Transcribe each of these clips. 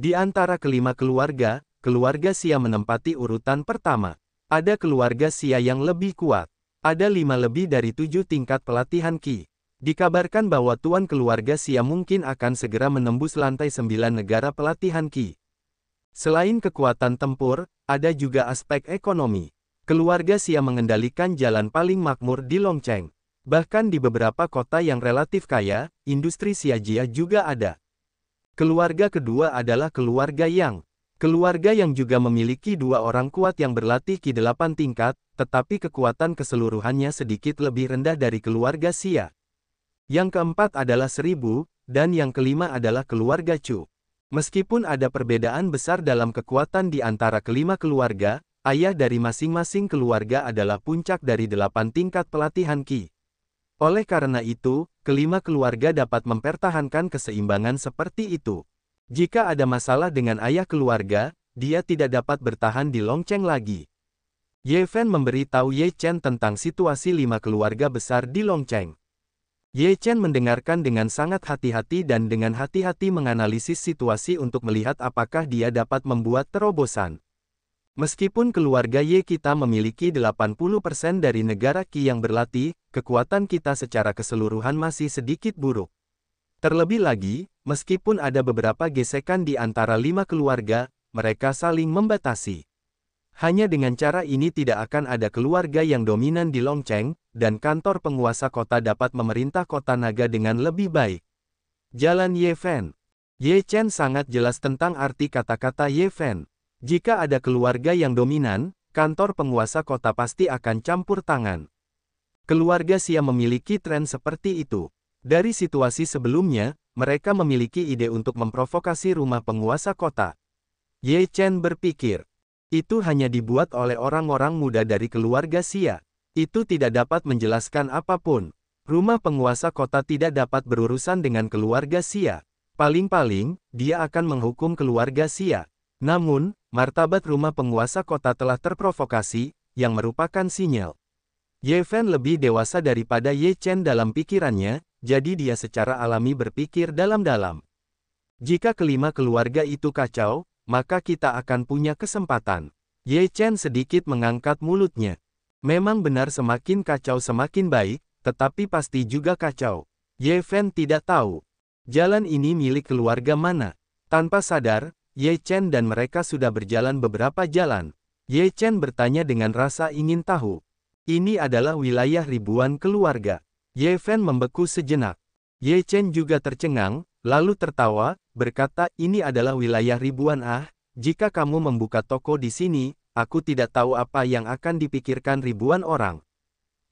Di antara kelima keluarga, keluarga Xia menempati urutan pertama. Ada keluarga Xia yang lebih kuat. Ada 5 lebih dari 7 tingkat pelatihan Qi. Dikabarkan bahwa tuan keluarga Xia mungkin akan segera menembus lantai 9 negara pelatihan Qi. Selain kekuatan tempur, ada juga aspek ekonomi. Keluarga Xia mengendalikan jalan paling makmur di Longcheng. Bahkan di beberapa kota yang relatif kaya, industri Xiajia juga ada. Keluarga kedua adalah keluarga Yang. Keluarga yang juga memiliki 2 orang kuat yang berlatih Qi 8 tingkat, tetapi kekuatan keseluruhannya sedikit lebih rendah dari keluarga Xia. Yang keempat adalah 1000, dan yang kelima adalah keluarga Chu. Meskipun ada perbedaan besar dalam kekuatan di antara kelima keluarga, ayah dari masing-masing keluarga adalah puncak dari 8 tingkat pelatihan Qi. Oleh karena itu, kelima keluarga dapat mempertahankan keseimbangan seperti itu. Jika ada masalah dengan ayah keluarga, dia tidak dapat bertahan di Longcheng lagi. Ye Fen memberitahu Ye Chen tentang situasi 5 keluarga besar di Longcheng. Ye Chen mendengarkan dengan sangat hati-hati dan dengan hati-hati menganalisis situasi untuk melihat apakah dia dapat membuat terobosan. Meskipun keluarga Ye kita memiliki 80% dari negara Qi yang berlatih, kekuatan kita secara keseluruhan masih sedikit buruk. Terlebih lagi, meskipun ada beberapa gesekan di antara 5 keluarga, mereka saling membatasi. Hanya dengan cara ini tidak akan ada keluarga yang dominan di Longcheng, dan kantor penguasa kota dapat memerintah kota naga dengan lebih baik. Jalan Ye Fen. Ye Chen sangat jelas tentang arti kata-kata Ye Fen. Jika ada keluarga yang dominan, kantor penguasa kota pasti akan campur tangan. Keluarga Xia memiliki tren seperti itu. Dari situasi sebelumnya, mereka memiliki ide untuk memprovokasi rumah penguasa kota. Ye Chen berpikir, itu hanya dibuat oleh orang-orang muda dari keluarga Xia. Itu tidak dapat menjelaskan apapun. Rumah penguasa kota tidak dapat berurusan dengan keluarga Xia. Paling-paling, dia akan menghukum keluarga Xia. Namun, martabat rumah penguasa kota telah terprovokasi, yang merupakan sinyal. Ye Fen lebih dewasa daripada Ye Chen dalam pikirannya, jadi dia secara alami berpikir dalam-dalam. Jika kelima keluarga itu kacau, maka kita akan punya kesempatan. Ye Chen sedikit mengangkat mulutnya. Memang benar semakin kacau semakin baik, tetapi pasti juga kacau. Ye Fen tidak tahu. Jalan ini milik keluarga mana. Tanpa sadar, Ye Chen dan mereka sudah berjalan beberapa jalan. Ye Chen bertanya dengan rasa ingin tahu. Ini adalah wilayah ribuan keluarga. Ye Fen membeku sejenak. Ye Chen juga tercengang, lalu tertawa, berkata, ini adalah wilayah ribuan jika kamu membuka toko di sini, aku tidak tahu apa yang akan dipikirkan ribuan orang.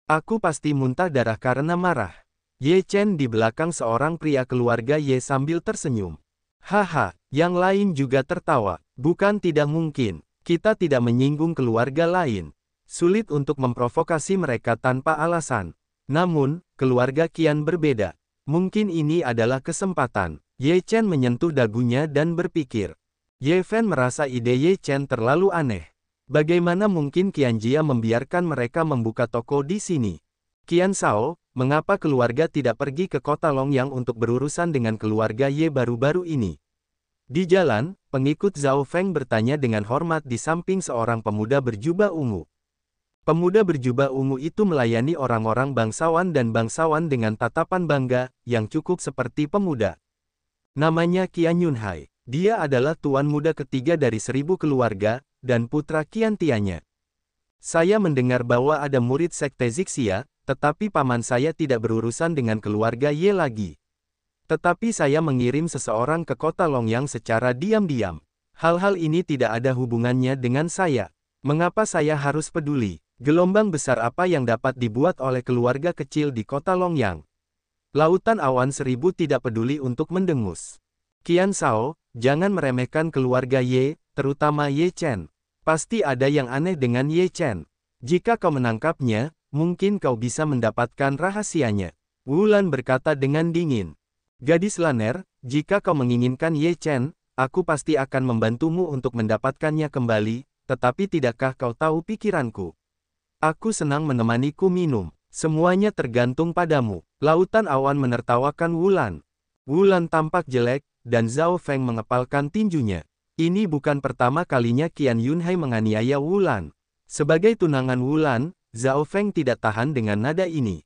Aku pasti muntah darah karena marah. Ye Chen di belakang seorang pria keluarga Ye sambil tersenyum. Haha, yang lain juga tertawa. Bukan tidak mungkin, kita tidak menyinggung keluarga lain. Sulit untuk memprovokasi mereka tanpa alasan. Namun, keluarga Qian berbeda. Mungkin ini adalah kesempatan. Ye Chen menyentuh dagunya dan berpikir. Ye Fen merasa ide Ye Chen terlalu aneh. Bagaimana mungkin Qian Jia membiarkan mereka membuka toko di sini? Qian Shao, mengapa keluarga tidak pergi ke kota Longyang untuk berurusan dengan keluarga Ye baru-baru ini? Di jalan, pengikut Zhao Feng bertanya dengan hormat di samping seorang pemuda berjubah ungu. Pemuda berjubah ungu itu melayani orang-orang bangsawan dan bangsawan dengan tatapan bangga, yang cukup seperti pemuda. Namanya Qian Yunhai. Dia adalah tuan muda ketiga dari 1000 keluarga, dan putra Qian Tianya. Saya mendengar bahwa ada murid sekte Zixia, tetapi paman saya tidak berurusan dengan keluarga Ye lagi. Tetapi saya mengirim seseorang ke kota Longyang secara diam-diam. Hal-hal ini tidak ada hubungannya dengan saya. Mengapa saya harus peduli? Gelombang besar apa yang dapat dibuat oleh keluarga kecil di kota Longyang? Lautan awan 1000 tidak peduli untuk mendengus. Qian Shao, jangan meremehkan keluarga Ye, terutama Ye Chen. Pasti ada yang aneh dengan Ye Chen. Jika kau menangkapnya, mungkin kau bisa mendapatkan rahasianya. Wulan berkata dengan dingin. Gadis Laner, jika kau menginginkan Ye Chen, aku pasti akan membantumu untuk mendapatkannya kembali, tetapi tidakkah kau tahu pikiranku? Aku senang menemaniku minum. Semuanya tergantung padamu. Lautan awan menertawakan Wulan. Wulan tampak jelek, dan Zhao Feng mengepalkan tinjunya. Ini bukan pertama kalinya Qian Yunhai menganiaya Wulan. Sebagai tunangan Wulan, Zhao Feng tidak tahan dengan nada ini.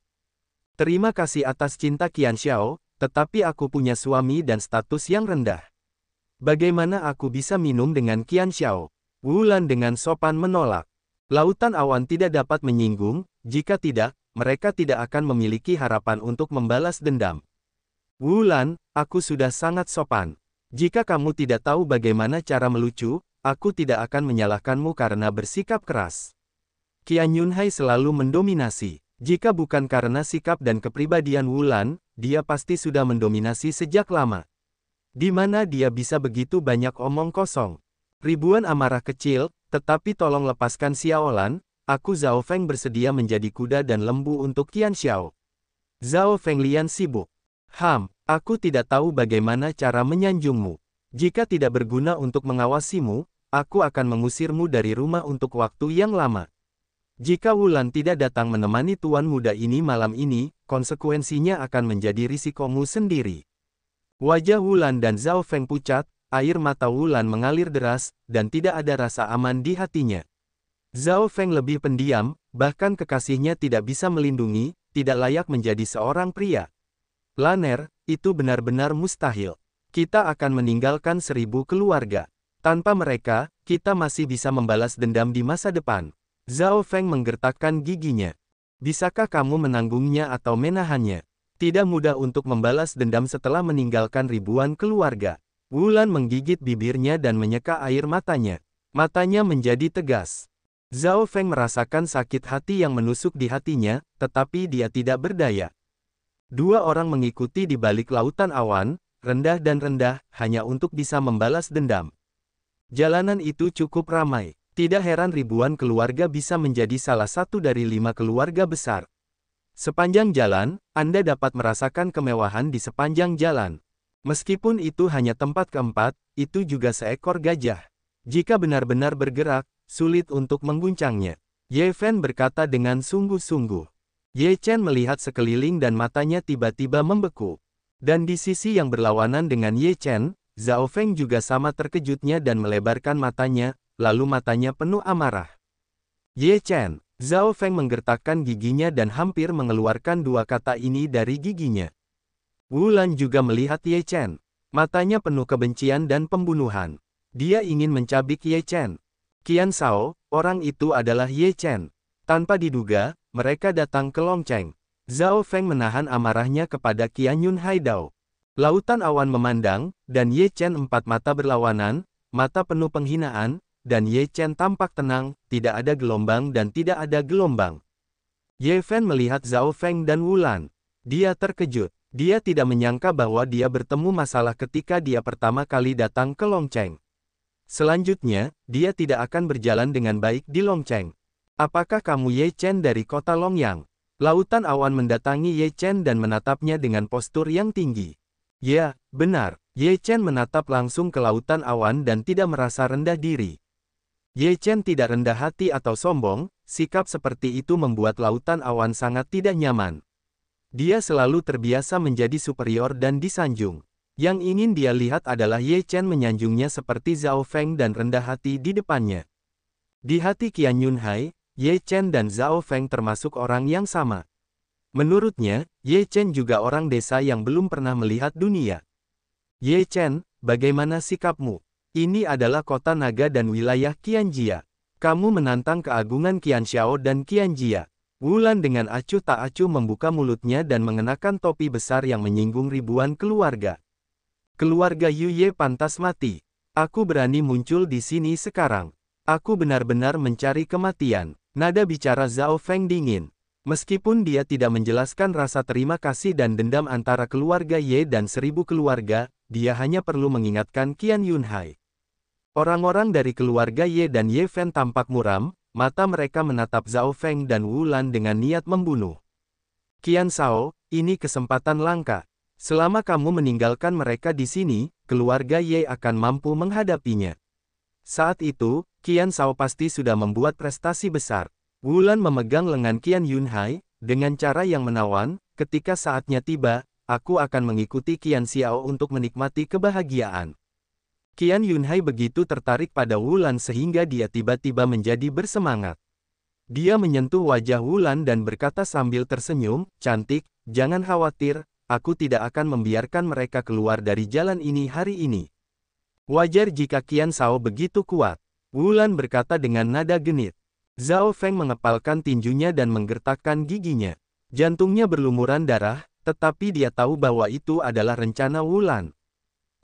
Terima kasih atas cinta Qian Xiao, tetapi aku punya suami dan status yang rendah. Bagaimana aku bisa minum dengan Qian Xiao? Wulan dengan sopan menolak. Lautan Awan tidak dapat menyinggung, jika tidak, mereka tidak akan memiliki harapan untuk membalas dendam. Wulan, aku sudah sangat sopan. Jika kamu tidak tahu bagaimana cara melucu, aku tidak akan menyalahkanmu karena bersikap keras. Qian Yunhai selalu mendominasi. Jika bukan karena sikap dan kepribadian Wulan, dia pasti sudah mendominasi sejak lama. Di mana dia bisa begitu banyak omong kosong? Ribuan amarah kecil, tetapi tolong lepaskan Xiaolan, aku Zhao Feng bersedia menjadi kuda dan lembu untuk Qian Xiao. Zhao Feng Lian sibuk. Aku tidak tahu bagaimana cara menyanjungmu. Jika tidak berguna untuk mengawasimu, aku akan mengusirmu dari rumah untuk waktu yang lama. Jika Wulan tidak datang menemani tuan muda ini malam ini, konsekuensinya akan menjadi risikomu sendiri. Wajah Wulan dan Zhao Feng pucat, air mata Wulan mengalir deras, dan tidak ada rasa aman di hatinya. Zhao Feng lebih pendiam, bahkan kekasihnya tidak bisa melindungi, tidak layak menjadi seorang pria. Laner, itu benar-benar mustahil. Kita akan meninggalkan 1000 keluarga. Tanpa mereka, kita masih bisa membalas dendam di masa depan. Zhao Feng menggertakkan giginya. Bisakah kamu menanggungnya atau menahannya? Tidak mudah untuk membalas dendam setelah meninggalkan ribuan keluarga. Wulan menggigit bibirnya dan menyeka air matanya. Matanya menjadi tegas. Zhao Feng merasakan sakit hati yang menusuk di hatinya, tetapi dia tidak berdaya. Dua orang mengikuti di balik lautan awan, rendah dan rendah, hanya untuk bisa membalas dendam. Jalanan itu cukup ramai. Tidak heran ribuan keluarga bisa menjadi salah satu dari 5 keluarga besar. Sepanjang jalan, Anda dapat merasakan kemewahan di sepanjang jalan. Meskipun itu hanya tempat keempat, itu juga seekor gajah. Jika benar-benar bergerak, sulit untuk mengguncangnya. Ye Fen berkata dengan sungguh-sungguh. Ye Chen melihat sekeliling dan matanya tiba-tiba membeku. Dan di sisi yang berlawanan dengan Ye Chen, Zhao Feng juga sama terkejutnya dan melebarkan matanya, lalu matanya penuh amarah. Ye Chen, Zhao Feng menggertakkan giginya dan hampir mengeluarkan dua kata ini dari giginya. Wulan juga melihat Ye Chen. Matanya penuh kebencian dan pembunuhan. Dia ingin mencabik Ye Chen. Qian Shao, orang itu adalah Ye Chen. Tanpa diduga, mereka datang ke Longcheng. Zhao Feng menahan amarahnya kepada Qian Yunhai Dao. Lautan awan memandang, dan Ye Chen empat mata berlawanan, mata penuh penghinaan, dan Ye Chen tampak tenang, tidak ada gelombang dan tidak ada gelombang. Ye Fen melihat Zhao Feng dan Wulan. Dia terkejut. Dia tidak menyangka bahwa dia bertemu masalah ketika dia pertama kali datang ke Longcheng. Selanjutnya, dia tidak akan berjalan dengan baik di Longcheng. Apakah kamu Ye Chen dari kota Longyang? Lautan awan mendatangi Ye Chen dan menatapnya dengan postur yang tinggi. Ya, benar. Ye Chen menatap langsung ke lautan awan dan tidak merasa rendah diri. Ye Chen tidak rendah hati atau sombong, sikap seperti itu membuat lautan awan sangat tidak nyaman. Dia selalu terbiasa menjadi superior dan disanjung. Yang ingin dia lihat adalah Ye Chen menyanjungnya seperti Zhao Feng dan rendah hati di depannya. Di hati Qian Yunhai, Ye Chen dan Zhao Feng termasuk orang yang sama. Menurutnya, Ye Chen juga orang desa yang belum pernah melihat dunia. Ye Chen, bagaimana sikapmu? Ini adalah kota naga dan wilayah Qianjia. Kamu menantang keagungan Qian Xiao dan Qianjia. Wulan dengan acuh tak acuh membuka mulutnya dan mengenakan topi besar yang menyinggung ribuan keluarga. Keluarga Yu Ye pantas mati. Aku berani muncul di sini sekarang. Aku benar-benar mencari kematian. Nada bicara Zhao Feng dingin. Meskipun dia tidak menjelaskan rasa terima kasih dan dendam antara keluarga Ye dan 1000 keluarga, dia hanya perlu mengingatkan Qian Yunhai. Orang-orang dari keluarga Ye dan Ye Fen tampak muram, mata mereka menatap Zhao Feng dan Wulan dengan niat membunuh. Qian Shao, ini kesempatan langka. Selama kamu meninggalkan mereka di sini, keluarga Ye akan mampu menghadapinya. Saat itu, Qian Shao pasti sudah membuat prestasi besar. Wulan memegang lengan Qian Yunhai, dengan cara yang menawan, ketika saatnya tiba, aku akan mengikuti Qian Xiao untuk menikmati kebahagiaan. Qian Yunhai begitu tertarik pada Wulan sehingga dia tiba-tiba menjadi bersemangat. Dia menyentuh wajah Wulan dan berkata sambil tersenyum, "Cantik, jangan khawatir, aku tidak akan membiarkan mereka keluar dari jalan ini hari ini." Wajar jika Qian Xiao begitu kuat, Wulan berkata dengan nada genit. Zhao Feng mengepalkan tinjunya dan menggertakkan giginya. Jantungnya berlumuran darah, tetapi dia tahu bahwa itu adalah rencana Wulan.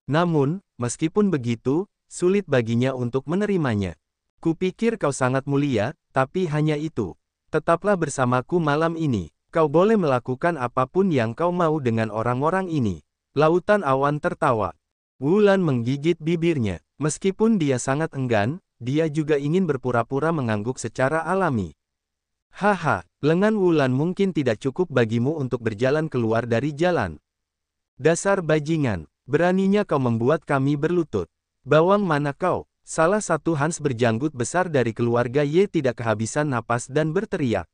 Namun, meskipun begitu, sulit baginya untuk menerimanya. "Kupikir kau sangat mulia, tapi hanya itu. Tetaplah bersamaku malam ini. Kau boleh melakukan apapun yang kau mau dengan orang-orang ini." Lautan Awan tertawa. Wulan menggigit bibirnya. Meskipun dia sangat enggan, dia juga ingin berpura-pura mengangguk secara alami. "Haha, lengan Wulan mungkin tidak cukup bagimu untuk berjalan keluar dari jalan. Dasar bajingan, beraninya kau membuat kami berlutut. Bawang mana kau?" Salah satu Hans berjanggut besar dari keluarga Ye tidak kehabisan napas dan berteriak.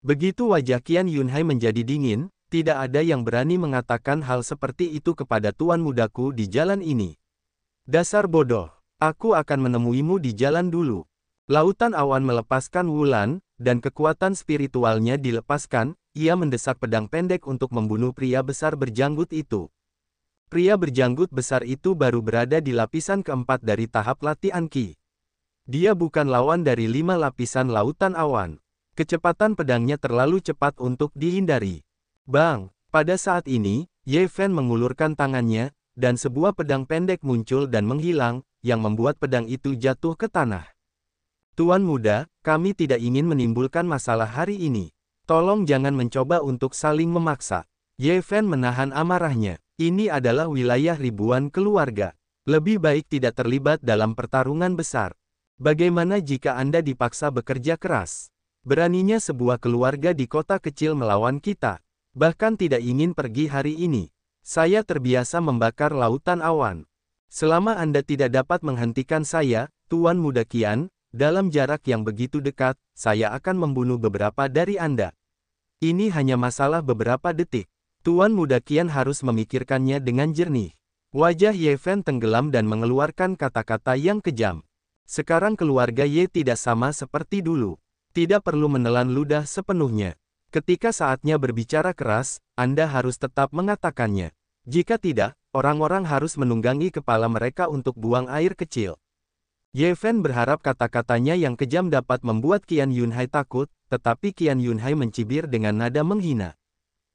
Begitu wajah Qian Yunhai menjadi dingin, tidak ada yang berani mengatakan hal seperti itu kepada tuan mudaku di jalan ini. "Dasar bodoh, aku akan menemuimu di jalan dulu." Lautan Awan melepaskan Wulan, dan kekuatan spiritualnya dilepaskan, ia mendesak pedang pendek untuk membunuh pria besar berjanggut itu. Pria berjanggut besar itu baru berada di lapisan keempat dari tahap latihan Qi. Dia bukan lawan dari 5 lapisan Lautan Awan. Kecepatan pedangnya terlalu cepat untuk dihindari. Bang! Pada saat ini, Ye Fen mengulurkan tangannya, dan sebuah pedang pendek muncul dan menghilang, yang membuat pedang itu jatuh ke tanah. "Tuan muda, kami tidak ingin menimbulkan masalah hari ini. Tolong jangan mencoba untuk saling memaksa." Ye Fen menahan amarahnya. Ini adalah wilayah ribuan keluarga. Lebih baik tidak terlibat dalam pertarungan besar. Bagaimana jika Anda dipaksa bekerja keras? Beraninya sebuah keluarga di kota kecil melawan kita. Bahkan tidak ingin pergi hari ini. Saya terbiasa membakar Lautan Awan. Selama Anda tidak dapat menghentikan saya, Tuan Muda Qian, dalam jarak yang begitu dekat, saya akan membunuh beberapa dari Anda. Ini hanya masalah beberapa detik. Tuan Muda Qian harus memikirkannya dengan jernih. Wajah Ye Fen tenggelam dan mengeluarkan kata-kata yang kejam. Sekarang keluarga Ye tidak sama seperti dulu. Tidak perlu menelan ludah sepenuhnya. Ketika saatnya berbicara keras, Anda harus tetap mengatakannya. Jika tidak, orang-orang harus menunggangi kepala mereka untuk buang air kecil. Ye Fen berharap kata-katanya yang kejam dapat membuat Qian Yunhai takut, tetapi Qian Yunhai mencibir dengan nada menghina.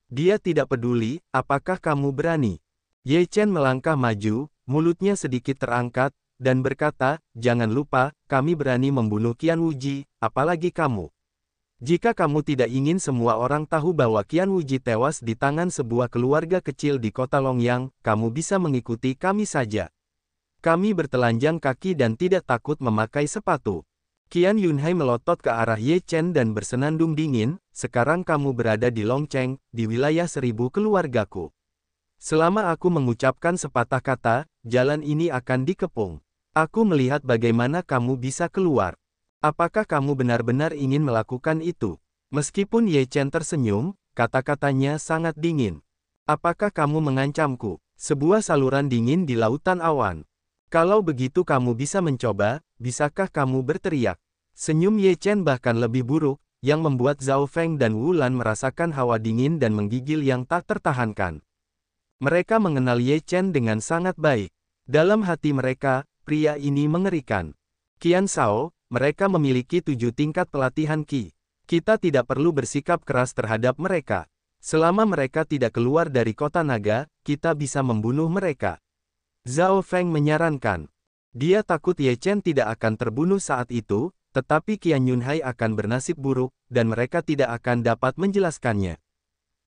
Dia tidak peduli, apakah kamu berani? Ye Chen melangkah maju, mulutnya sedikit terangkat, dan berkata, "Jangan lupa, kami berani membunuh Qian Wuji, apalagi kamu. Jika kamu tidak ingin semua orang tahu bahwa Qian Wuji tewas di tangan sebuah keluarga kecil di kota Longyang, kamu bisa mengikuti kami saja. Kami bertelanjang kaki dan tidak takut memakai sepatu." Qian Yunhai melotot ke arah Ye Chen dan bersenandung dingin, "Sekarang kamu berada di Longcheng, di wilayah 1000 keluargaku. Selama aku mengucapkan sepatah kata, jalan ini akan dikepung. Aku melihat bagaimana kamu bisa keluar. Apakah kamu benar-benar ingin melakukan itu?" Meskipun Ye Chen tersenyum, kata-katanya sangat dingin. "Apakah kamu mengancamku?" Sebuah saluran dingin di Lautan Awan. "Kalau begitu kamu bisa mencoba, bisakah kamu berteriak?" Senyum Ye Chen bahkan lebih buruk, yang membuat Zhao Feng dan Wulan merasakan hawa dingin dan menggigil yang tak tertahankan. Mereka mengenal Ye Chen dengan sangat baik. Dalam hati mereka, pria ini mengerikan. "Qian Xiao, mereka memiliki 7 tingkat pelatihan Qi. Kita tidak perlu bersikap keras terhadap mereka. Selama mereka tidak keluar dari kota naga, kita bisa membunuh mereka." Zhao Feng menyarankan. Dia takut Ye Chen tidak akan terbunuh saat itu, tetapi Qian Yunhai akan bernasib buruk, dan mereka tidak akan dapat menjelaskannya.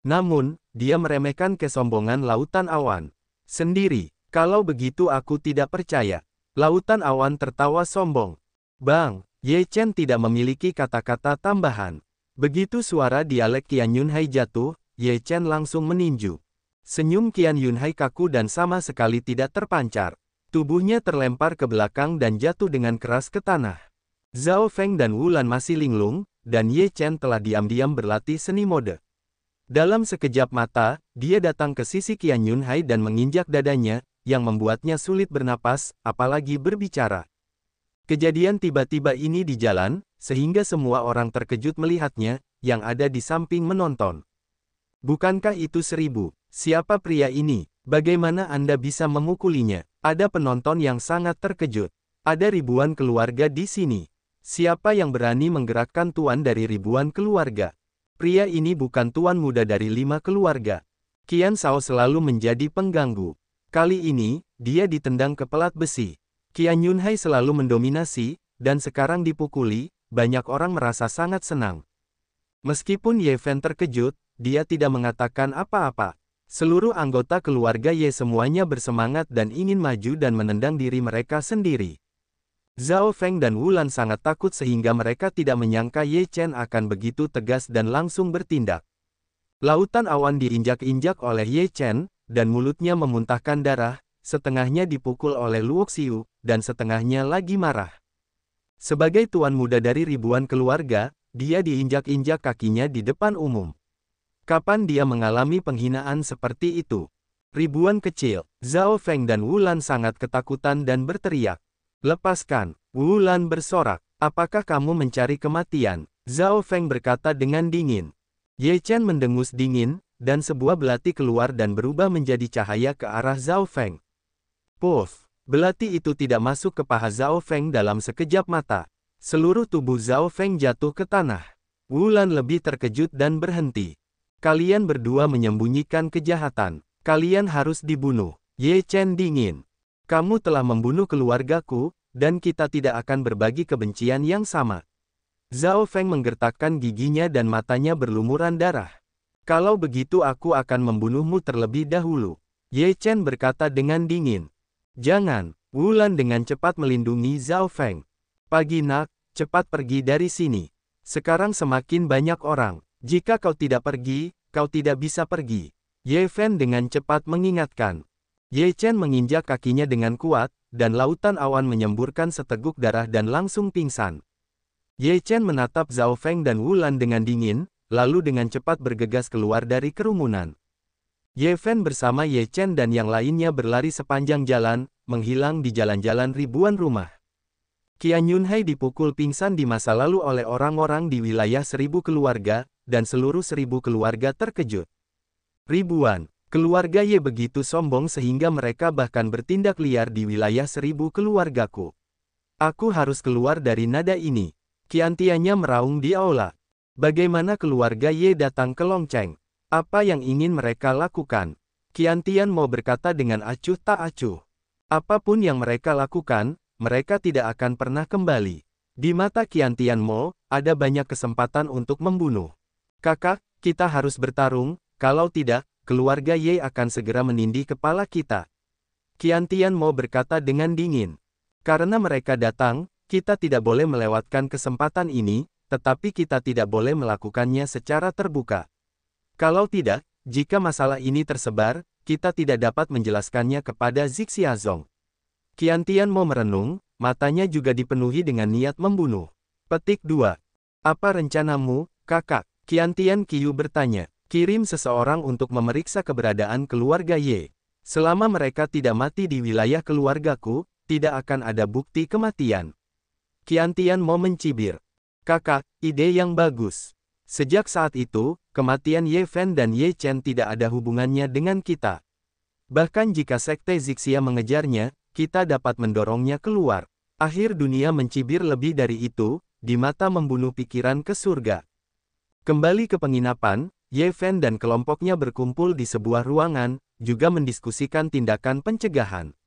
Namun, dia meremehkan kesombongan Lautan Awan. "Sendiri, kalau begitu aku tidak percaya." Lautan Awan tertawa sombong. "Bang, Ye Chen tidak memiliki kata-kata tambahan." Begitu suara dialek Qian Yunhai jatuh, Ye Chen langsung meninju. Senyum Qian Yunhai kaku dan sama sekali tidak terpancar. Tubuhnya terlempar ke belakang dan jatuh dengan keras ke tanah. Zhao Feng dan Wulan masih linglung, dan Ye Chen telah diam-diam berlatih seni mode. Dalam sekejap mata, dia datang ke sisi Qian Yunhai dan menginjak dadanya, yang membuatnya sulit bernapas, apalagi berbicara. Kejadian tiba-tiba ini di jalan, sehingga semua orang terkejut melihatnya, yang ada di samping menonton. Bukankah itu 1000? Siapa pria ini? Bagaimana Anda bisa memukulinya? Ada penonton yang sangat terkejut. Ada ribuan keluarga di sini. Siapa yang berani menggerakkan tuan dari ribuan keluarga? Pria ini bukan tuan muda dari 5 keluarga. Qian Shao selalu menjadi pengganggu. Kali ini, dia ditendang ke pelat besi. Qian Yunhai selalu mendominasi, dan sekarang dipukuli, banyak orang merasa sangat senang. Meskipun Ye Fen terkejut, dia tidak mengatakan apa-apa. Seluruh anggota keluarga Ye semuanya bersemangat dan ingin maju dan menendang diri mereka sendiri. Zhao Feng dan Wulan sangat takut sehingga mereka tidak menyangka Ye Chen akan begitu tegas dan langsung bertindak. Lautan awan diinjak-injak oleh Ye Chen, dan mulutnya memuntahkan darah, setengahnya dipukul oleh Luoxiu, dan setengahnya lagi marah. Sebagai tuan muda dari ribuan keluarga, dia diinjak-injak kakinya di depan umum. Kapan dia mengalami penghinaan seperti itu? Ribuan kecil, Zhao Feng dan Wulan sangat ketakutan dan berteriak. Lepaskan, Wulan bersorak. Apakah kamu mencari kematian? Zhao Feng berkata dengan dingin. Ye Chen mendengus dingin, dan sebuah belati keluar dan berubah menjadi cahaya ke arah Zhao Feng. Puff! Belati itu tidak masuk ke paha Zhao Feng dalam sekejap mata. Seluruh tubuh Zhao Feng jatuh ke tanah. Wulan lebih terkejut dan berhenti. Kalian berdua menyembunyikan kejahatan. Kalian harus dibunuh. Ye Chen dingin. Kamu telah membunuh keluargaku, dan kita tidak akan berbagi kebencian yang sama. Zhao Feng menggertakkan giginya dan matanya berlumuran darah. Kalau begitu aku akan membunuhmu terlebih dahulu. Ye Chen berkata dengan dingin. Jangan, Wulan dengan cepat melindungi Zhao Feng. Pagi nak, cepat pergi dari sini. Sekarang semakin banyak orang. Jika kau tidak pergi, kau tidak bisa pergi. Ye Fen dengan cepat mengingatkan. Ye Chen menginjak kakinya dengan kuat, dan lautan awan menyemburkan seteguk darah dan langsung pingsan. Ye Chen menatap Zhao Feng dan Wulan dengan dingin, lalu dengan cepat bergegas keluar dari kerumunan. Ye Fen bersama Ye Chen dan yang lainnya berlari sepanjang jalan, menghilang di jalan-jalan ribuan rumah. Qian Yunhai dipukul pingsan di masa lalu oleh orang-orang di wilayah 1000 keluarga, dan seluruh 1000 keluarga terkejut. Ribuan keluarga Ye begitu sombong sehingga mereka bahkan bertindak liar di wilayah 1000 keluargaku. Aku harus keluar dari nada ini. Qiantiannya meraung di aula. Bagaimana keluarga Ye datang ke Longcheng? Apa yang ingin mereka lakukan? Qiantian mau berkata dengan acuh tak acuh. Apapun yang mereka lakukan, mereka tidak akan pernah kembali. Di mata Qiantian Mo, ada banyak kesempatan untuk membunuh. Kakak, kita harus bertarung, kalau tidak, keluarga Ye akan segera menindih kepala kita. Qiantian Mo berkata dengan dingin. Karena mereka datang, kita tidak boleh melewatkan kesempatan ini, tetapi kita tidak boleh melakukannya secara terbuka. Kalau tidak, jika masalah ini tersebar, kita tidak dapat menjelaskannya kepada Zixiazong. Qiantian Mo merenung, matanya juga dipenuhi dengan niat membunuh. Petik 2. Apa rencanamu, kakak? Qiantian Qiu bertanya. Kirim seseorang untuk memeriksa keberadaan keluarga Ye. Selama mereka tidak mati di wilayah keluargaku, tidak akan ada bukti kematian. Qiantian Mo mencibir. Kakak, ide yang bagus. Sejak saat itu, kematian Ye Fen dan Ye Chen tidak ada hubungannya dengan kita. Bahkan jika Sekte Zixia mengejarnya, kita dapat mendorongnya keluar. Akhir dunia mencibir lebih dari itu, di mata membunuh pikiran ke surga. Kembali ke penginapan, Ye Fen dan kelompoknya berkumpul di sebuah ruangan, juga mendiskusikan tindakan pencegahan.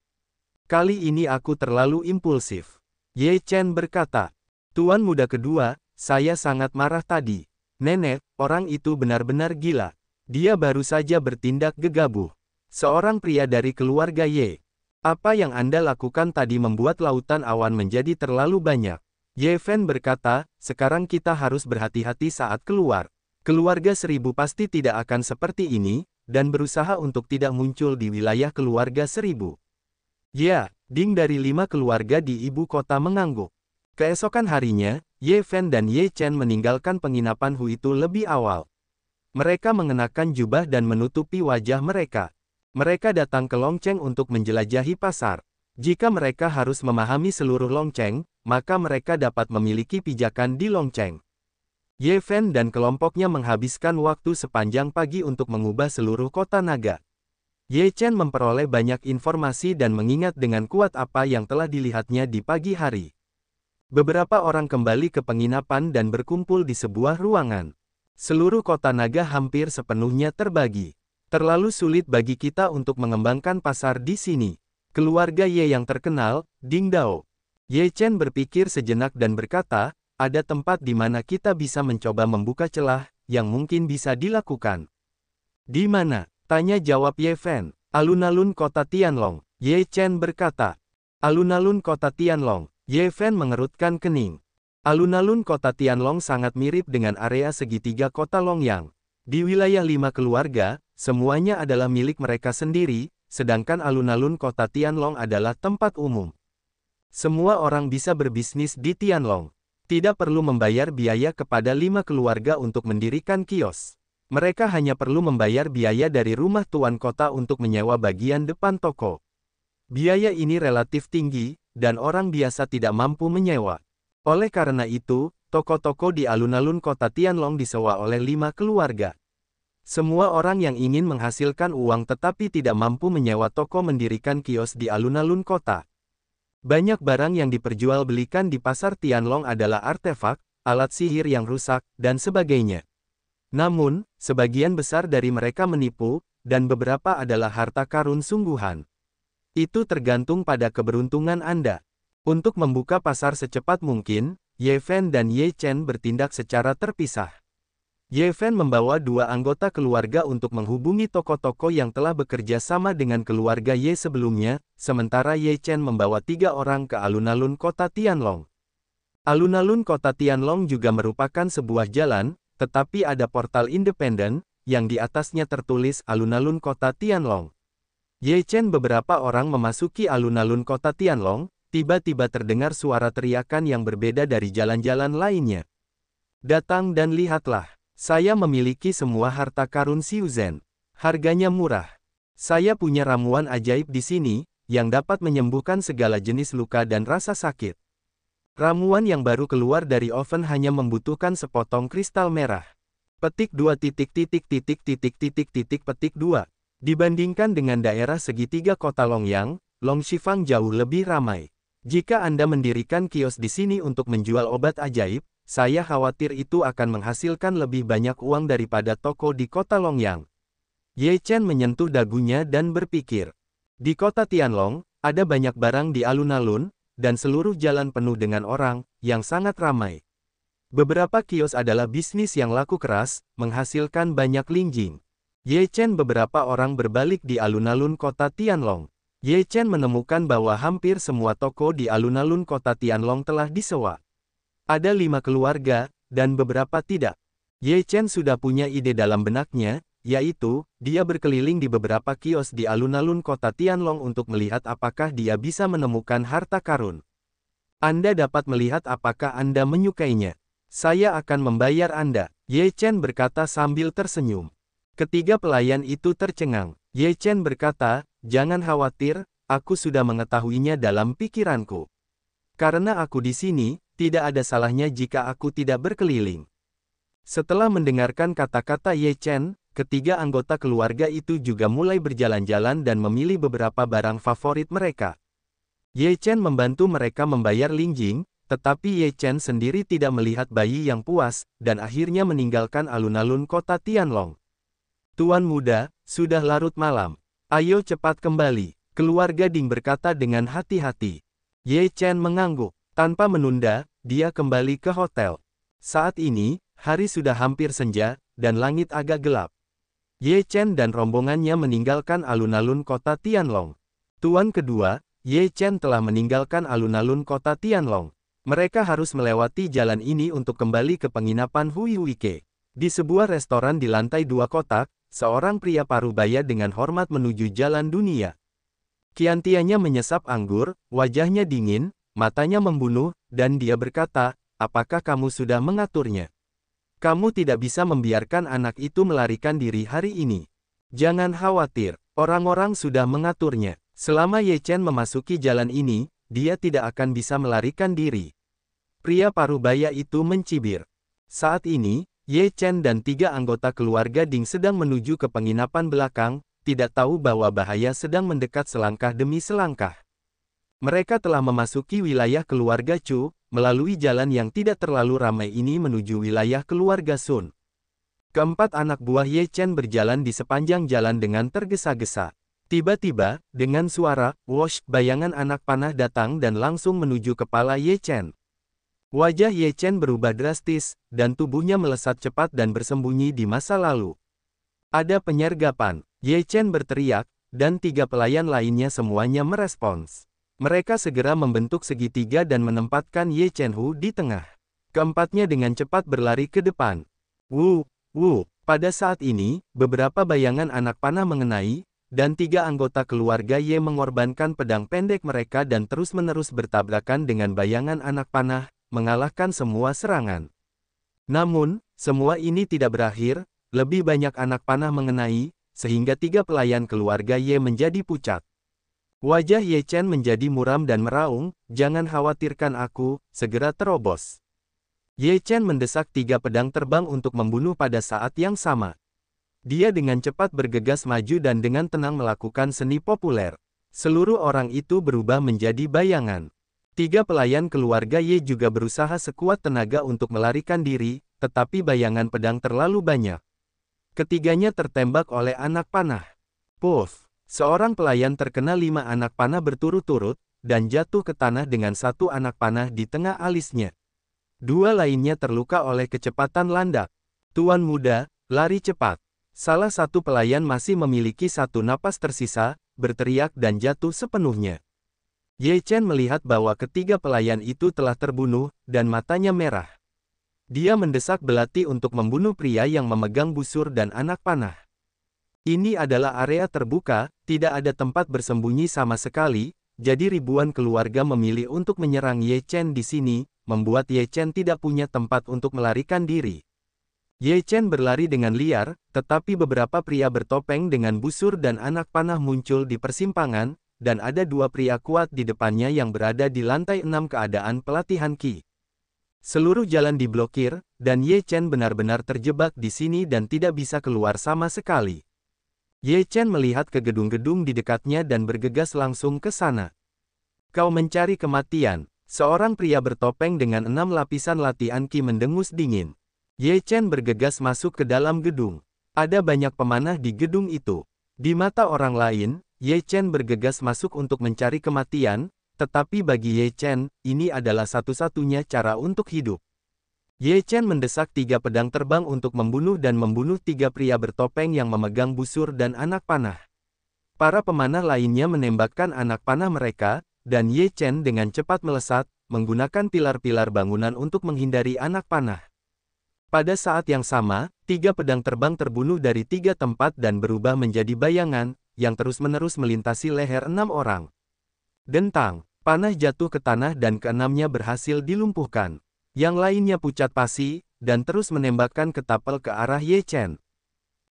Kali ini aku terlalu impulsif. Ye Chen berkata. Tuan muda kedua, saya sangat marah tadi. Nenek, orang itu benar-benar gila. Dia baru saja bertindak gegabah. Seorang pria dari keluarga Ye. Apa yang Anda lakukan tadi membuat lautan awan menjadi terlalu banyak. Ye Fen berkata, sekarang kita harus berhati-hati saat keluar. Keluarga 1000 pasti tidak akan seperti ini, dan berusaha untuk tidak muncul di wilayah keluarga 1000. Ya, Ding dari 5 keluarga di ibu kota mengangguk. Keesokan harinya, Ye Fen dan Ye Chen meninggalkan penginapan Hu itu lebih awal. Mereka mengenakan jubah dan menutupi wajah mereka. Mereka datang ke Longcheng untuk menjelajahi pasar. Jika mereka harus memahami seluruh Longcheng, maka mereka dapat memiliki pijakan di Longcheng. Ye Fen dan kelompoknya menghabiskan waktu sepanjang pagi untuk mengubah seluruh kota naga. Ye Chen memperoleh banyak informasi dan mengingat dengan kuat apa yang telah dilihatnya di pagi hari. Beberapa orang kembali ke penginapan dan berkumpul di sebuah ruangan. Seluruh kota naga hampir sepenuhnya terbagi. Terlalu sulit bagi kita untuk mengembangkan pasar di sini. Keluarga Ye yang terkenal, Ding Dao. Ye Chen berpikir sejenak dan berkata, ada tempat di mana kita bisa mencoba membuka celah, yang mungkin bisa dilakukan. Di mana? Tanya jawab Ye Fen. Alun-alun kota Tianlong. Ye Chen berkata. Alun-alun kota Tianlong. Ye Fen mengerutkan kening. Alun-alun kota Tianlong sangat mirip dengan area segitiga kota Longyang. Di wilayah 5 keluarga, semuanya adalah milik mereka sendiri, sedangkan alun-alun kota Tianlong adalah tempat umum. Semua orang bisa berbisnis di Tianlong. Tidak perlu membayar biaya kepada 5 keluarga untuk mendirikan kios. Mereka hanya perlu membayar biaya dari rumah tuan kota untuk menyewa bagian depan toko. Biaya ini relatif tinggi, dan orang biasa tidak mampu menyewa. Oleh karena itu, toko-toko di alun-alun kota Tianlong disewa oleh 5 keluarga. Semua orang yang ingin menghasilkan uang tetapi tidak mampu menyewa toko mendirikan kios di alun-alun kota. Banyak barang yang diperjualbelikan di pasar Tianlong adalah artefak, alat sihir yang rusak, dan sebagainya. Namun, sebagian besar dari mereka menipu, dan beberapa adalah harta karun sungguhan. Itu tergantung pada keberuntungan Anda. Untuk membuka pasar secepat mungkin, Ye Fen dan Ye Chen bertindak secara terpisah. Ye Fen membawa 2 anggota keluarga untuk menghubungi toko-toko yang telah bekerja sama dengan keluarga Ye sebelumnya, sementara Ye Chen membawa 3 orang ke alun-alun kota Tianlong. Alun-alun kota Tianlong juga merupakan sebuah jalan, tetapi ada portal independen, yang di atasnya tertulis alun-alun kota Tianlong. Ye Chen beberapa orang memasuki alun-alun kota Tianlong, tiba-tiba terdengar suara teriakan yang berbeda dari jalan-jalan lainnya. Datang dan lihatlah. Saya memiliki semua harta karun Xiuzhen. Harganya murah. Saya punya ramuan ajaib di sini, yang dapat menyembuhkan segala jenis luka dan rasa sakit. Ramuan yang baru keluar dari oven hanya membutuhkan sepotong kristal merah. Petik 2 petik 2. Dibandingkan dengan daerah segitiga kota Longyang, Longxifang jauh lebih ramai. Jika Anda mendirikan kios di sini untuk menjual obat ajaib, saya khawatir itu akan menghasilkan lebih banyak uang daripada toko di kota Longyang. Ye Chen menyentuh dagunya dan berpikir. Di kota Tianlong, ada banyak barang di alun-alun, dan seluruh jalan penuh dengan orang, yang sangat ramai. Beberapa kios adalah bisnis yang laku keras, menghasilkan banyak linjing. Ye Chen beberapa orang berbalik di alun-alun kota Tianlong. Ye Chen menemukan bahwa hampir semua toko di alun-alun kota Tianlong telah disewa. Ada 5 keluarga, dan beberapa tidak. Ye Chen sudah punya ide dalam benaknya, yaitu, dia berkeliling di beberapa kios di alun-alun kota Tianlong untuk melihat apakah dia bisa menemukan harta karun. Anda dapat melihat apakah Anda menyukainya. Saya akan membayar Anda, Ye Chen berkata sambil tersenyum. Ketiga pelayan itu tercengang. Ye Chen berkata, jangan khawatir, aku sudah mengetahuinya dalam pikiranku. Karena aku di sini, tidak ada salahnya jika aku tidak berkeliling. Setelah mendengarkan kata-kata Ye Chen, ketiga anggota keluarga itu juga mulai berjalan-jalan dan memilih beberapa barang favorit mereka. Ye Chen membantu mereka membayar linjing, tetapi Ye Chen sendiri tidak melihat bayi yang puas, dan akhirnya meninggalkan alun-alun kota Tianlong. Tuan muda, sudah larut malam. Ayo cepat kembali. Keluarga Ding berkata dengan hati-hati. Ye Chen mengangguk. Tanpa menunda, dia kembali ke hotel. Saat ini, hari sudah hampir senja, dan langit agak gelap. Ye Chen dan rombongannya meninggalkan alun-alun kota Tianlong. Tuan kedua, Ye Chen telah meninggalkan alun-alun kota Tianlong. Mereka harus melewati jalan ini untuk kembali ke penginapan Hui Huike. Di sebuah restoran di lantai 2 kotak, seorang pria parubaya dengan hormat menuju jalan dunia. Qiantianya menyesap anggur, wajahnya dingin, matanya membunuh, dan dia berkata, apakah kamu sudah mengaturnya? Kamu tidak bisa membiarkan anak itu melarikan diri hari ini. Jangan khawatir, orang-orang sudah mengaturnya. Selama Ye Chen memasuki jalan ini, dia tidak akan bisa melarikan diri. Pria parubaya itu mencibir. Saat ini, Ye Chen dan 3 anggota keluarga Ding sedang menuju ke penginapan belakang, tidak tahu bahwa bahaya sedang mendekat selangkah demi selangkah. Mereka telah memasuki wilayah keluarga Chu, melalui jalan yang tidak terlalu ramai ini menuju wilayah keluarga Sun. Keempat anak buah Ye Chen berjalan di sepanjang jalan dengan tergesa-gesa. Tiba-tiba, dengan suara, "Wosh!" bayangan anak panah datang dan langsung menuju kepala Ye Chen. Wajah Ye Chen berubah drastis, dan tubuhnya melesat cepat dan bersembunyi di masa lalu. Ada penyergapan. Ye Chen berteriak, dan 3 pelayan lainnya semuanya merespons. Mereka segera membentuk segitiga dan menempatkan Ye Chen Hu di tengah. Keempatnya dengan cepat berlari ke depan. Wu, wu. Pada saat ini, beberapa bayangan anak panah mengenai, dan 3 anggota keluarga Ye mengorbankan pedang pendek mereka dan terus-menerus bertabrakan dengan bayangan anak panah, mengalahkan semua serangan. Namun, semua ini tidak berakhir, lebih banyak anak panah mengenai, sehingga 3 pelayan keluarga Ye menjadi pucat. Wajah Ye Chen menjadi muram dan meraung, "Jangan khawatirkan aku, segera terobos." Ye Chen mendesak 3 pedang terbang untuk membunuh pada saat yang sama. Dia dengan cepat bergegas maju dan dengan tenang melakukan seni populer. Seluruh orang itu berubah menjadi bayangan. 3 pelayan keluarga Ye juga berusaha sekuat tenaga untuk melarikan diri, tetapi bayangan pedang terlalu banyak. Ketiganya tertembak oleh anak panah. Puff! Seorang pelayan terkena 5 anak panah berturut-turut, dan jatuh ke tanah dengan 1 anak panah di tengah alisnya. 2 lainnya terluka oleh kecepatan landak. "Tuan muda, lari cepat." Salah satu pelayan masih memiliki 1 napas tersisa, berteriak dan jatuh sepenuhnya. Ye Chen melihat bahwa ketiga pelayan itu telah terbunuh, dan matanya merah. Dia mendesak belati untuk membunuh pria yang memegang busur dan anak panah. Ini adalah area terbuka, tidak ada tempat bersembunyi sama sekali, jadi ribuan keluarga memilih untuk menyerang Ye Chen di sini, membuat Ye Chen tidak punya tempat untuk melarikan diri. Ye Chen berlari dengan liar, tetapi beberapa pria bertopeng dengan busur dan anak panah muncul di persimpangan, dan ada 2 pria kuat di depannya yang berada di lantai 6 keadaan pelatihan Qi. Seluruh jalan diblokir, dan Ye Chen benar-benar terjebak di sini dan tidak bisa keluar sama sekali. Ye Chen melihat ke gedung-gedung di dekatnya dan bergegas langsung ke sana. "Kau mencari kematian." Seorang pria bertopeng dengan 6 lapisan latihan Qi mendengus dingin. Ye Chen bergegas masuk ke dalam gedung. Ada banyak pemanah di gedung itu. Di mata orang lain, Ye Chen bergegas masuk untuk mencari kematian, tetapi bagi Ye Chen, ini adalah satu-satunya cara untuk hidup. Ye Chen mendesak 3 pedang terbang untuk membunuh 3 pria bertopeng yang memegang busur dan anak panah. Para pemanah lainnya menembakkan anak panah mereka, dan Ye Chen dengan cepat melesat, menggunakan pilar-pilar bangunan untuk menghindari anak panah. Pada saat yang sama, 3 pedang terbang terbunuh dari 3 tempat dan berubah menjadi bayangan, yang terus-menerus melintasi leher 6 orang. Dentang, panah jatuh ke tanah dan keenamnya berhasil dilumpuhkan. Yang lainnya pucat pasi, dan terus menembakkan ketapel ke arah Ye Chen.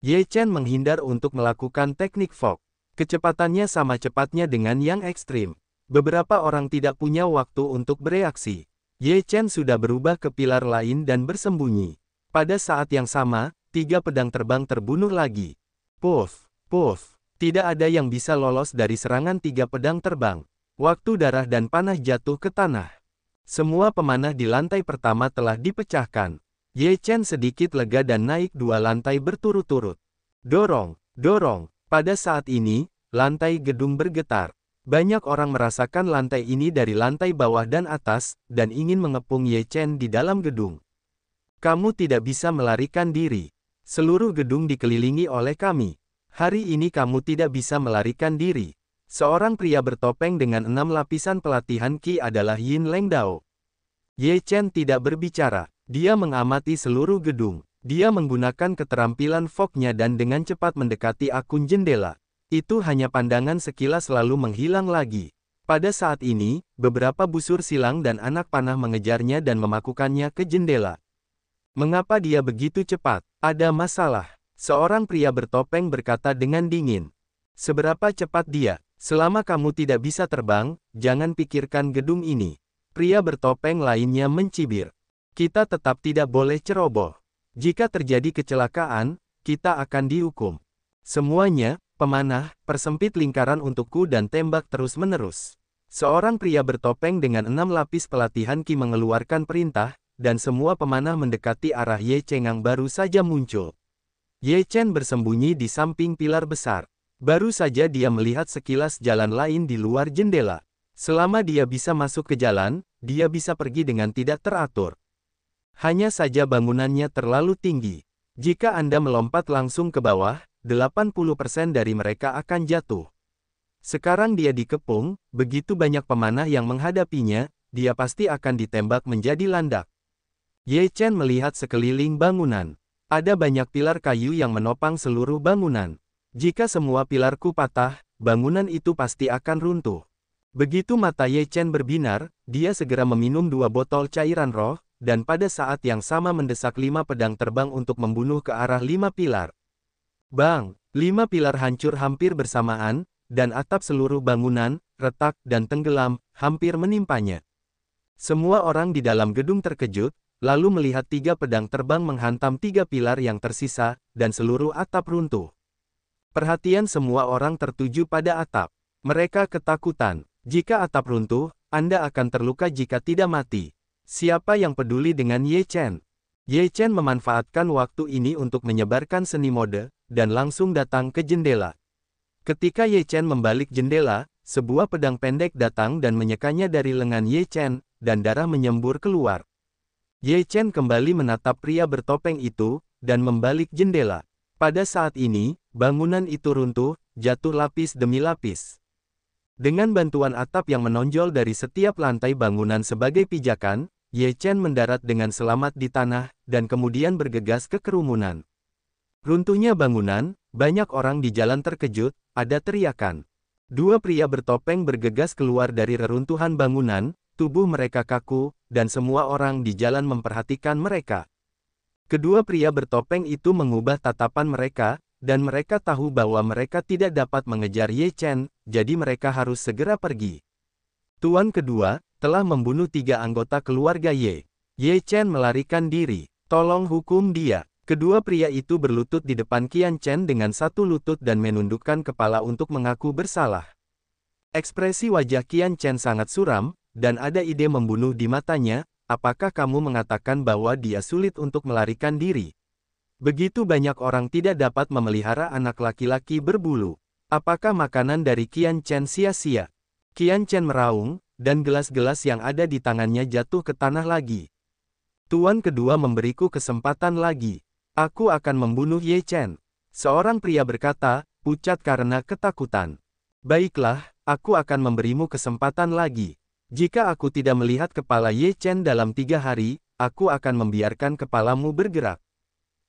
Ye Chen menghindar untuk melakukan teknik fog. Kecepatannya sama cepatnya dengan yang ekstrim. Beberapa orang tidak punya waktu untuk bereaksi. Ye Chen sudah berubah ke pilar lain dan bersembunyi. Pada saat yang sama, 3 pedang terbang terbunuh lagi. Puff, puff. Tidak ada yang bisa lolos dari serangan 3 pedang terbang. Waktu darah dan panah jatuh ke tanah. Semua pemanah di lantai pertama telah dipecahkan. Ye Chen sedikit lega dan naik 2 lantai berturut-turut. Dorong, dorong. Pada saat ini, lantai gedung bergetar. Banyak orang merasakan lantai ini dari lantai bawah dan atas, dan ingin mengepung Ye Chen di dalam gedung. "Kamu tidak bisa melarikan diri. Seluruh gedung dikelilingi oleh kami. Hari ini kamu tidak bisa melarikan diri." Seorang pria bertopeng dengan 6 lapisan pelatihan Qi adalah Yin Lengdao. Ye Chen tidak berbicara. Dia mengamati seluruh gedung. Dia menggunakan keterampilan fognya dan dengan cepat mendekati akun jendela. Itu hanya pandangan sekilas lalu menghilang lagi. Pada saat ini, beberapa busur silang dan anak panah mengejarnya dan memakukannya ke jendela. Mengapa dia begitu cepat? Ada masalah. Seorang pria bertopeng berkata dengan dingin. Seberapa cepat dia? Selama kamu tidak bisa terbang, jangan pikirkan gedung ini. Pria bertopeng lainnya mencibir. Kita tetap tidak boleh ceroboh. Jika terjadi kecelakaan, kita akan dihukum. Semuanya, pemanah, persempit lingkaran untukku dan tembak terus-menerus. Seorang pria bertopeng dengan 6 lapis pelatihan Qi mengeluarkan perintah, dan semua pemanah mendekati arah Ye Chen yang baru saja muncul. Ye Chen bersembunyi di samping pilar besar. Baru saja dia melihat sekilas jalan lain di luar jendela. Selama dia bisa masuk ke jalan, dia bisa pergi dengan tidak teratur. Hanya saja bangunannya terlalu tinggi. Jika Anda melompat langsung ke bawah, 80% dari mereka akan jatuh. Sekarang dia dikepung, begitu banyak pemanah yang menghadapinya, dia pasti akan ditembak menjadi landak. Ye Chen melihat sekeliling bangunan. Ada banyak pilar kayu yang menopang seluruh bangunan. Jika semua pilarku patah, bangunan itu pasti akan runtuh. Begitu mata Ye Chen berbinar, dia segera meminum 2 botol cairan roh, dan pada saat yang sama mendesak 5 pedang terbang untuk membunuh ke arah 5 pilar. Bang! 5 pilar hancur hampir bersamaan, dan atap seluruh bangunan, retak dan tenggelam, hampir menimpanya. Semua orang di dalam gedung terkejut, lalu melihat 3 pedang terbang menghantam 3 pilar yang tersisa, dan seluruh atap runtuh. Perhatian semua orang tertuju pada atap. Mereka ketakutan. Jika atap runtuh, Anda akan terluka jika tidak mati. Siapa yang peduli dengan Ye Chen? Ye Chen memanfaatkan waktu ini untuk menyebarkan seni mode, dan langsung datang ke jendela. Ketika Ye Chen membalik jendela, sebuah pedang pendek datang dan menyekanya dari lengan Ye Chen, dan darah menyembur keluar. Ye Chen kembali menatap pria bertopeng itu, dan membalik jendela. Pada saat ini, bangunan itu runtuh, jatuh lapis demi lapis. Dengan bantuan atap yang menonjol dari setiap lantai bangunan sebagai pijakan, Ye Chen mendarat dengan selamat di tanah, dan kemudian bergegas ke kerumunan. Runtuhnya bangunan, banyak orang di jalan terkejut, ada teriakan. 2 pria bertopeng bergegas keluar dari reruntuhan bangunan, tubuh mereka kaku, dan semua orang di jalan memperhatikan mereka. Kedua pria bertopeng itu mengubah tatapan mereka, dan mereka tahu bahwa mereka tidak dapat mengejar Ye Chen, jadi mereka harus segera pergi. Tuan kedua, telah membunuh 3 anggota keluarga Ye. Ye Chen melarikan diri. Tolong hukum dia. Kedua pria itu berlutut di depan Qian Chen dengan satu lutut dan menundukkan kepala untuk mengaku bersalah. Ekspresi wajah Qian Chen sangat suram, dan ada ide membunuh di matanya. Apakah kamu mengatakan bahwa dia sulit untuk melarikan diri? Begitu banyak orang tidak dapat memelihara anak laki-laki berbulu. Apakah makanan dari Qian Chen sia-sia? Qian Chen meraung, dan gelas-gelas yang ada di tangannya jatuh ke tanah lagi. Tuan kedua memberiku kesempatan lagi. Aku akan membunuh Ye Chen. Seorang pria berkata, pucat karena ketakutan. Baiklah, aku akan memberimu kesempatan lagi. Jika aku tidak melihat kepala Ye Chen dalam 3 hari, aku akan membiarkan kepalamu bergerak.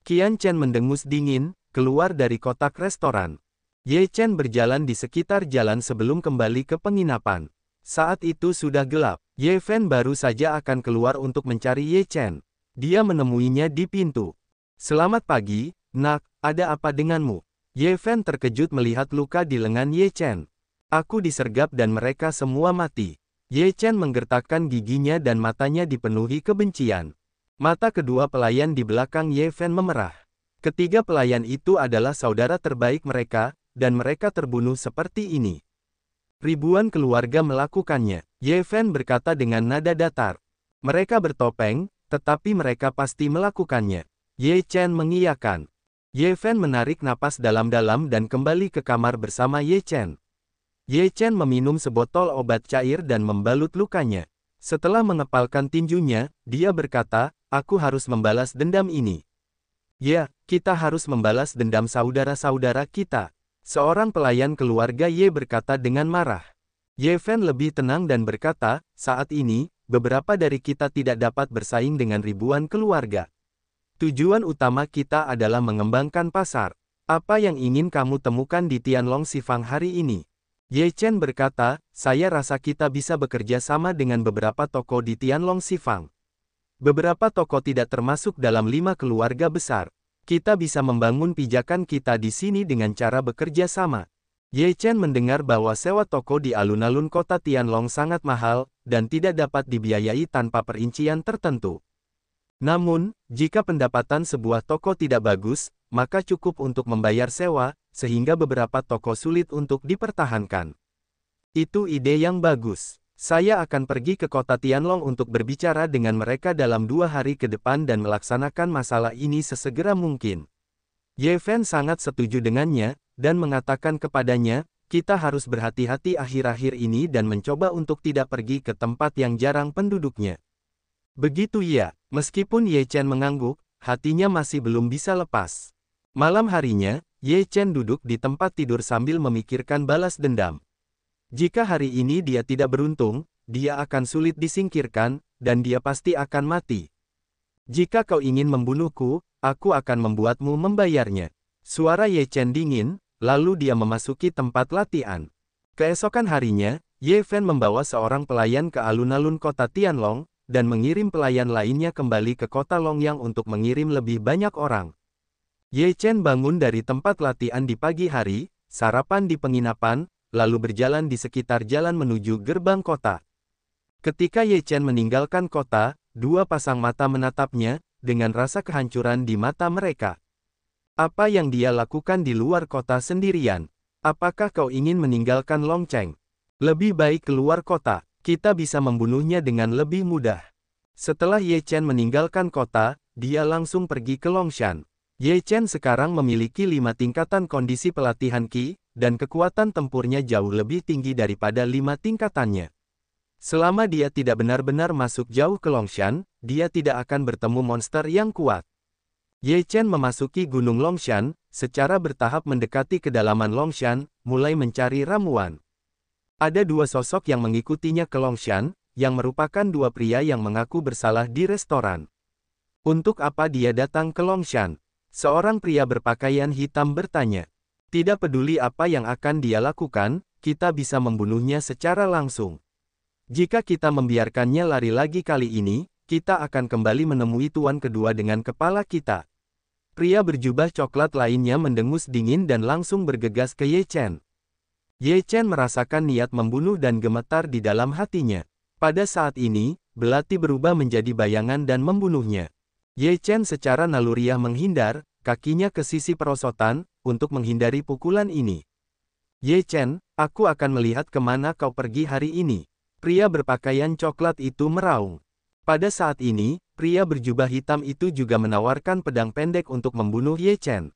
Qian Chen mendengus dingin, keluar dari kotak restoran. Ye Chen berjalan di sekitar jalan sebelum kembali ke penginapan. Saat itu sudah gelap. Ye Fen baru saja akan keluar untuk mencari Ye Chen. Dia menemuinya di pintu. Selamat pagi, nak, ada apa denganmu? Ye Fen terkejut melihat luka di lengan Ye Chen. Aku disergap dan mereka semua mati. Ye Chen menggertakkan giginya dan matanya dipenuhi kebencian. Mata kedua pelayan di belakang Ye Fen memerah. Ketiga pelayan itu adalah saudara terbaik mereka, dan mereka terbunuh seperti ini. Ribuan keluarga melakukannya. Ye Fen berkata dengan nada datar. Mereka bertopeng, tetapi mereka pasti melakukannya. Ye Chen mengiyakan. Ye Fen menarik napas dalam-dalam dan kembali ke kamar bersama Ye Chen. Ye Chen meminum sebotol obat cair dan membalut lukanya. Setelah mengepalkan tinjunya, dia berkata, aku harus membalas dendam ini. Ya, kita harus membalas dendam saudara-saudara kita. Seorang pelayan keluarga Ye berkata dengan marah. Ye Fen lebih tenang dan berkata, saat ini, beberapa dari kita tidak dapat bersaing dengan ribuan keluarga. Tujuan utama kita adalah mengembangkan pasar. Apa yang ingin kamu temukan di Tianlong Xifang hari ini? Ye Chen berkata, saya rasa kita bisa bekerja sama dengan beberapa toko di Tianlong Xifang. Beberapa toko tidak termasuk dalam 5 keluarga besar. Kita bisa membangun pijakan kita di sini dengan cara bekerja sama. Ye Chen mendengar bahwa sewa toko di alun-alun kota Tianlong sangat mahal, dan tidak dapat dibiayai tanpa perincian tertentu. Namun, jika pendapatan sebuah toko tidak bagus, maka cukup untuk membayar sewa, sehingga beberapa toko sulit untuk dipertahankan. Itu ide yang bagus. Saya akan pergi ke kota Tianlong untuk berbicara dengan mereka dalam 2 hari ke depan dan melaksanakan masalah ini sesegera mungkin. Ye Fen sangat setuju dengannya, dan mengatakan kepadanya, kita harus berhati-hati akhir-akhir ini dan mencoba untuk tidak pergi ke tempat yang jarang penduduknya. Begitu ya, meskipun Ye Chen mengangguk, hatinya masih belum bisa lepas. Malam harinya, Ye Chen duduk di tempat tidur sambil memikirkan balas dendam. Jika hari ini dia tidak beruntung, dia akan sulit disingkirkan, dan dia pasti akan mati. Jika kau ingin membunuhku, aku akan membuatmu membayarnya. Suara Ye Chen dingin, lalu dia memasuki tempat latihan. Keesokan harinya, Ye Fen membawa seorang pelayan ke alun-alun kota Tianlong, dan mengirim pelayan lainnya kembali ke kota Longyang untuk mengirim lebih banyak orang. Ye Chen bangun dari tempat latihan di pagi hari, sarapan di penginapan, lalu berjalan di sekitar jalan menuju gerbang kota. Ketika Ye Chen meninggalkan kota, 2 pasang mata menatapnya, dengan rasa kehancuran di mata mereka. Apa yang dia lakukan di luar kota sendirian? Apakah kau ingin meninggalkan Longcheng? Lebih baik keluar kota, kita bisa membunuhnya dengan lebih mudah. Setelah Ye Chen meninggalkan kota, dia langsung pergi ke Longshan. Ye Chen sekarang memiliki 5 tingkatan kondisi pelatihan Qi, dan kekuatan tempurnya jauh lebih tinggi daripada 5 tingkatannya. Selama dia tidak benar-benar masuk jauh ke Longshan, dia tidak akan bertemu monster yang kuat. Ye Chen memasuki Gunung Longshan, secara bertahap mendekati kedalaman Longshan, mulai mencari ramuan. Ada 2 sosok yang mengikutinya ke Longshan, yang merupakan 2 pria yang mengaku bersalah di restoran. Untuk apa dia datang ke Longshan? Seorang pria berpakaian hitam bertanya. Tidak peduli apa yang akan dia lakukan, kita bisa membunuhnya secara langsung. Jika kita membiarkannya lari lagi kali ini, kita akan kembali menemui tuan kedua dengan kepala kita. Pria berjubah coklat lainnya mendengus dingin dan langsung bergegas ke Ye Chen. Ye Chen merasakan niat membunuh dan gemetar di dalam hatinya. Pada saat ini, belati berubah menjadi bayangan dan membunuhnya. Ye Chen secara naluriah menghindar, kakinya ke sisi perosotan, untuk menghindari pukulan ini. Ye Chen, aku akan melihat kemana kau pergi hari ini. Pria berpakaian coklat itu meraung. Pada saat ini, pria berjubah hitam itu juga menawarkan pedang pendek untuk membunuh Ye Chen.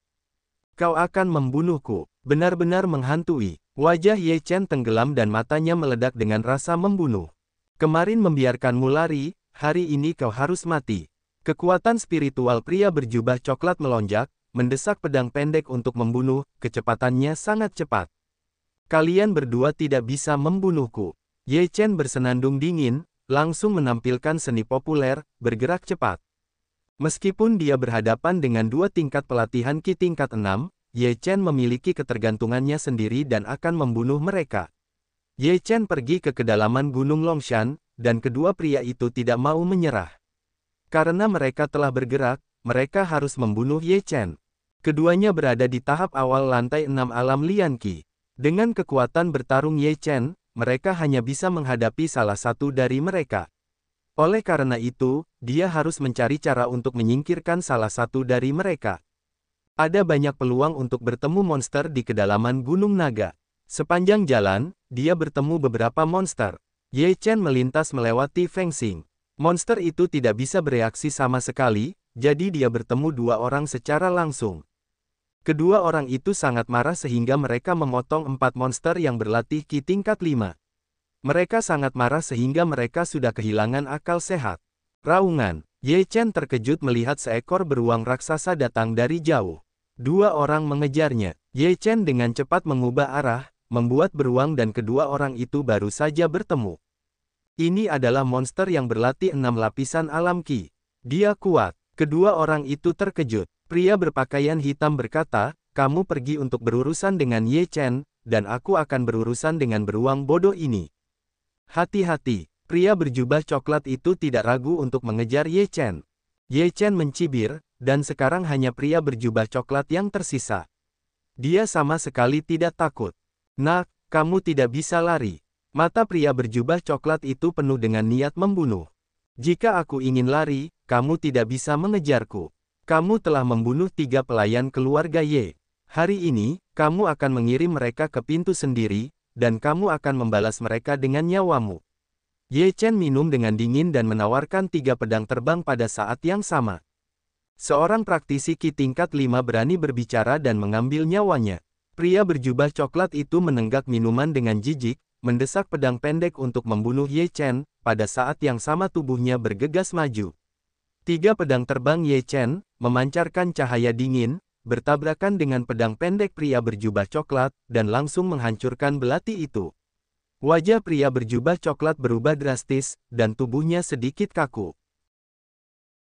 Kau akan membunuhku, benar-benar menghantui. Wajah Ye Chen tenggelam dan matanya meledak dengan rasa membunuh. Kemarin membiarkanmu lari, hari ini kau harus mati. Kekuatan spiritual pria berjubah coklat melonjak, mendesak pedang pendek untuk membunuh, kecepatannya sangat cepat. Kalian berdua tidak bisa membunuhku. Ye Chen bersenandung dingin, langsung menampilkan seni populer, bergerak cepat. Meskipun dia berhadapan dengan 2 tingkat pelatihan Qi tingkat 6, Ye Chen memiliki ketergantungannya sendiri dan akan membunuh mereka. Ye Chen pergi ke kedalaman Gunung Longshan, dan kedua pria itu tidak mau menyerah. Karena mereka telah bergerak, mereka harus membunuh Ye Chen. Keduanya berada di tahap awal lantai 6 alam Lian Qi. Dengan kekuatan bertarung Ye Chen, mereka hanya bisa menghadapi salah satu dari mereka. Oleh karena itu, dia harus mencari cara untuk menyingkirkan salah satu dari mereka. Ada banyak peluang untuk bertemu monster di kedalaman Gunung Naga. Sepanjang jalan, dia bertemu beberapa monster. Ye Chen melintas melewati Feng Xing. Monster itu tidak bisa bereaksi sama sekali, jadi dia bertemu 2 orang secara langsung. Kedua orang itu sangat marah sehingga mereka memotong 4 monster yang berlatih Qi tingkat 5. Mereka sangat marah sehingga mereka sudah kehilangan akal sehat. Raungan. Ye Chen terkejut melihat seekor beruang raksasa datang dari jauh. 2 orang mengejarnya. Ye Chen dengan cepat mengubah arah, membuat beruang dan kedua orang itu baru saja bertemu. Ini adalah monster yang berlatih 6 lapisan alam Qi. Dia kuat. Kedua orang itu terkejut. Pria berpakaian hitam berkata, kamu pergi untuk berurusan dengan Ye Chen, dan aku akan berurusan dengan beruang bodoh ini. Hati-hati, Pria berjubah coklat itu tidak ragu untuk mengejar Ye Chen. Ye Chen mencibir, dan sekarang hanya pria berjubah coklat yang tersisa. Dia sama sekali tidak takut. Nak, kamu tidak bisa lari. Mata pria berjubah coklat itu penuh dengan niat membunuh. Jika aku ingin lari, kamu tidak bisa mengejarku. Kamu telah membunuh 3 pelayan keluarga Ye. Hari ini, kamu akan mengirim mereka ke pintu sendiri, dan kamu akan membalas mereka dengan nyawamu. Ye Chen minum dengan dingin dan menawarkan 3 pedang terbang pada saat yang sama. Seorang praktisi Qi tingkat 5 berani berbicara dan mengambil nyawanya. Pria berjubah coklat itu menenggak minuman dengan jijik, mendesak pedang pendek untuk membunuh Ye Chen, pada saat yang sama tubuhnya bergegas maju. 3 pedang terbang Ye Chen, memancarkan cahaya dingin, bertabrakan dengan pedang pendek pria berjubah coklat, dan langsung menghancurkan belati itu. Wajah pria berjubah coklat berubah drastis, dan tubuhnya sedikit kaku.